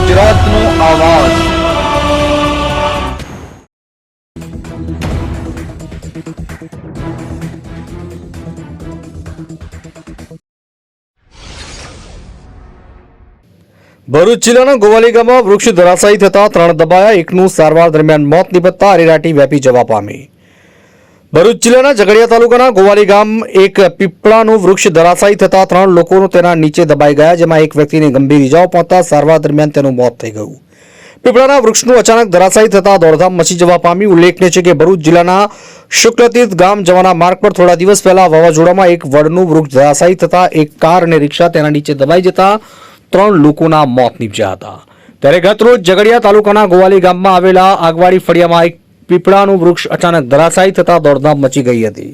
ગુજરાતનો આવાજ। ભરૂચ જિલ્લાના ગોવાલી ગામમાં વૃક્ષ ધરાશાયી થતા 3 દબાયા, એકનું સારવાર દરમિયાન મોત નિપજતા અરેરાટી વ્યાપી જવા પામી। ભરૂચ જિલ્લાના ઝઘડિયા તાલુકાના ગોવાલી ગામ એક પીપળાનું વૃક્ષ ધરાશાયી થતા 3 લોકો તેના નીચે દબાઈ ગયા, જેમાં એક વ્યક્તિને ગંભીર ઇજાઓ પહોંચતા સારવાર દરમિયાન તેનું મોત થઈ ગયું। પીપળાના વૃક્ષનું અચાનક ધરાશાયી થતા દોડધામ મચી જવા પામી। ઉલ્લેખનીય છે કે ભરૂચ જિલ્લાના શુક્લતીર્થ ગામ જવાના માર્ગ પર થોડા દિવસ પહેલા વાવાઝોડામાં એક વડનું વૃક્ષ ધરાશાયી થતા એક કાર અને રિક્ષા તેના નીચે દબાઈ જતા 3 લોકોના મોત નીપજ્યા હતા। ત્યારે ગતરોજ ઝઘડિયા તાલુકાના ગોવાલી ગામમાં આવેલા આગવાડી ફળિયામાં એક પીપળાનું વૃક્ષ અચાનક ધરાશાયી થતા દોડધામ મચી ગઈ હતી।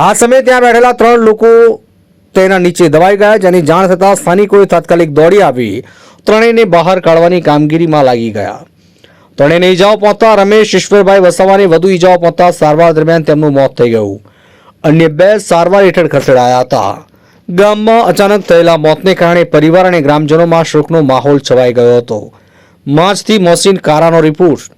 આ સમયે ત્યાં બેઠેલા 3 લોકો તેના નીચે દબાઈ ગયા, જેની જાણ થતાં સ્થાનિકોએ તાત્કાલિક દોડી આવી ત્રણેયને બહાર કાઢવાની કામગીરીમાં લાગી ગયા। ત્રણેયને ઈજાઓ પહોંચતા રમેશ ઈશ્વરભાઈ વસાવાને વધુ ઈજાઓ પહોંચતા સારવાર દરમિયાન તેમનું મોત થઈ ગયું। અન્ય 2 સારવાર હેઠળ ખસેડાયા હતા। ગામમાં અચાનક થયેલા મોતને કારણે પરિવાર અને ગ્રામજનોમાં શોકનો માહોલ છવાઈ ગયો હતો। માંચથી મોહસિન કારાનો રિપોર્ટ।